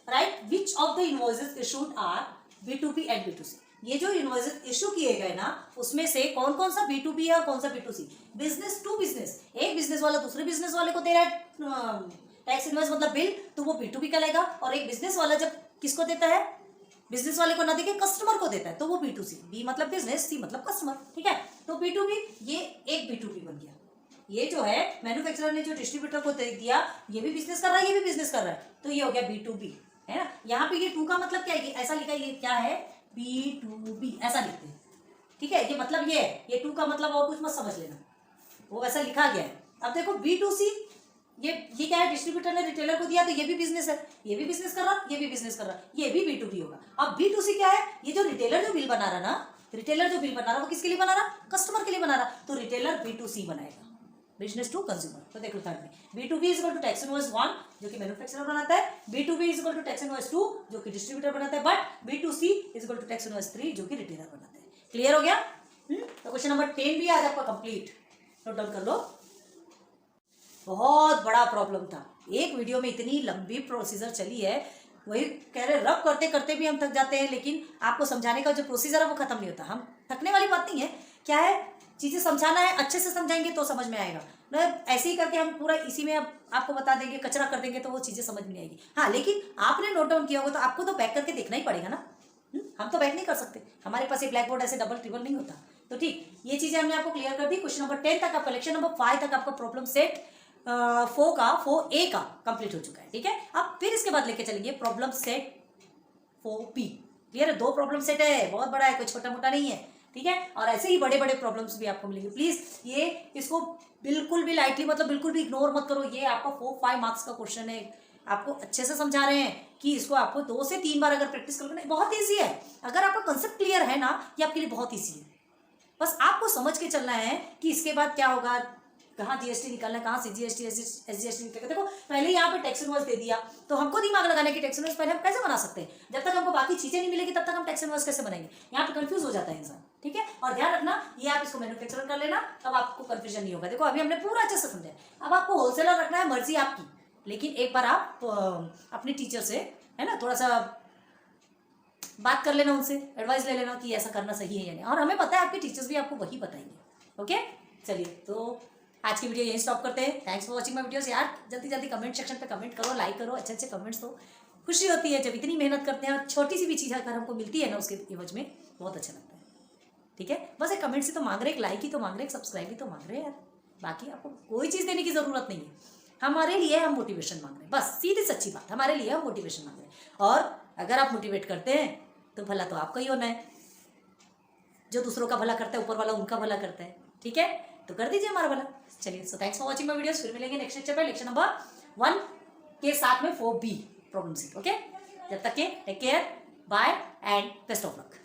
write which of the invoices issued are B2B and B2C। ये जो इनवॉइसेस इशू किए गए ना, उसमें से कौन कौन सा B2B है और कौन सा B2C। बिजनेस टू बिजनेस, एक बिजनेस वाला दूसरे बिजनेस वाले को दे रहा है टैक्स इनवॉइस मतलब बिल, तो वो B2B कहलाएगा। और एक बिजनेस वाला जब किसको देता है, बिजनेस वाले को ना देके कस्टमर को देता है, तो वो B2C, B मतलब बिजनेस, C मतलब कस्टमर, ठीक है। तो B2B, ये एक B2B बन गया। ये जो है मैन्युफैक्चरर ने जो डिस्ट्रीब्यूटर को दे दिया, ये भी बिजनेस कर रहा है, ये भी बिजनेस कर रहा है, तो ये हो गया B2B, है ना। यहाँ पे ये 2 का मतलब क्या है, ऐसा लिखा है, ये क्या है B2B, ऐसा लिखते हैं, ठीक है। ये मतलब ये है, ये 2 का मतलब और कुछ मत समझ लेना, वो वैसा लिखा गया है। अब देखो B2C, ये क्या है, डिस्ट्रीब्यूटर ने रिटेलर को दिया, तो ये भी बिजनेस है, ये भी बिजनेस कर रहा, ये भी बिजनेस कर रहा, ये भी B2B होगा। अब B2C क्या है, ये जो रिटेलर जो बिल बना रहा ना, रिटेलर जो बिल बना रहा वो किसके लिए बना रहा, कस्टमर के लिए बना रहा, तो रिटेलर B2C बनाएगा, बिजनेस टू कंज्यूमर। तो देखो थर्ड में B2B is equal to tax invoice 1 जो कि मैन्युफैक्चरर बनाता है, B2B is equal to tax invoice 2 जो कि डिस्ट्रीब्यूटर बनाता है, but B2C is equal to tax invoice 3 जो कि रिटेलर बनाता है। क्लियर हो गया। तो क्वेश्चन नंबर 10 भी आज आपका कंप्लीट, नोट डाउन कर लो। बहुत बड़ा प्रॉब्लम था, एक वीडियो में इतनी लंबी प्रोसीजर चली है, वही कह रहे, रब करते करते भी हम थक जाते हैं, लेकिन आपको समझाने का जो प्रोसीजर है वो खत्म नहीं होता। हम थकने वाली बात नहीं है, क्या है, चीज़ें समझाना है, अच्छे से समझाएंगे तो समझ में आएगा। मतलब ऐसे ही करके हम पूरा इसी में अब आपको बता देंगे, कचरा कर देंगे तो वो चीज़ें समझ में नहीं आएगी। हाँ, लेकिन आपने नोट डाउन किया होगा तो आपको तो बैक करके देखना ही पड़ेगा ना। हम तो बैक नहीं कर सकते, हमारे पास ये ब्लैक बोर्ड ऐसे डबल ट्रिबल नहीं होता। तो ठीक, ये चीज़ें हमने आपको क्लियर कर दी। क्वेश्चन नंबर 10 तक आपका, लेक्चर नंबर 5 तक आपका प्रॉब्लम सेट 4A का कंप्लीट हो चुका है। ठीक है, अब फिर इसके बाद लेके चलेंगे प्रॉब्लम सेट 4B। क्लियर है, 2 प्रॉब्लम सेट है, बहुत बड़ा है, कोई छोटा मोटा नहीं है। ठीक है, और ऐसे ही बड़े बड़े प्रॉब्लम्स भी आपको मिलेंगे। प्लीज ये इसको बिल्कुल भी लाइटली, मतलब बिल्कुल भी इग्नोर मत करो। ये आपका 4-5 मार्क्स का क्वेश्चन है, आपको अच्छे से समझा रहे हैं कि इसको आपको 2 से 3 बार अगर प्रैक्टिस करोगे, बहुत ईजी है। अगर आपका कंसेप्ट क्लियर है ना, ये आपके लिए बहुत ईजी है। बस आपको समझ के चलना है कि इसके बाद क्या होगा, कहाँ जीएसटी निकालना है, कहाँ से जीएसटी एसजीएसटी निकलेगा। देखो पहले यहाँ पे टैक्स इनवॉइस दे दिया, तो हमको दिमाग लगाने की टैक्स इनवॉइस पहले हम कैसे बना सकते हैं। जब तक हमको बाकी चीजें नहीं मिलेगी तब तक हम टैक्स इनवॉइस कैसे बनाएंगे, यहाँ पे कंफ्यूज हो जाता है इंसान। ठीक है, और ध्यान रखना, ये आप इसको मैन्युफैक्चरर कर लेना, तब आपको कंफ्यूजन नहीं होगा। देखो अभी हमने पूरा अच्छे से समझा, अब आपको होलसेलर रखना है, मर्जी आपकी, लेकिन एक बार आप अपने टीचर से, है ना, थोड़ा सा बात कर लेना, उनसे एडवाइस ले लेना कि ऐसा करना सही है या नहीं। और हमें पता है आपके टीचर्स भी आपको वही बताएंगे। ओके, चलिए तो आज की वीडियो यहीं स्टॉप करते हैं। Thanks for watching my videos. यार जल्दी जल्दी कमेंट सेक्शन पे कमेंट करो, लाइक करो, अच्छे अच्छे कमेंट्स दो। खुशी होती है जब इतनी मेहनत करते हैं और छोटी सी भी चीज़ अगर हमको मिलती है ना, उसके एवज में बहुत अच्छा लगता है। ठीक है, बस एक कमेंट से तो मांग रहे, एक लाइक ही तो मांग रहे, एक सब्सक्राइब ही तो मांग रहे हैं यार। बाकी आपको कोई चीज़ देने की ज़रूरत नहीं है, हमारे लिए हम मोटिवेशन मांग रहे हैं, बस सीधी सच्ची बात, हमारे लिए हम मोटिवेशन मांग रहे हैं। और अगर आप मोटिवेट करते हैं तो भला तो आपका ही होना है। जो दूसरों का भला करता है, ऊपर वाला उनका भला करता है। ठीक है, तो कर दीजिए हमारा भला। चलिए, so thanks for watching my videos. फिर मिलेंगे नेक्स्ट लेक्चर पे, लेक्चर नंबर 1 के साथ में 4B प्रॉब्लम सेट। ओके, जब तक के take care, bye and best of luck.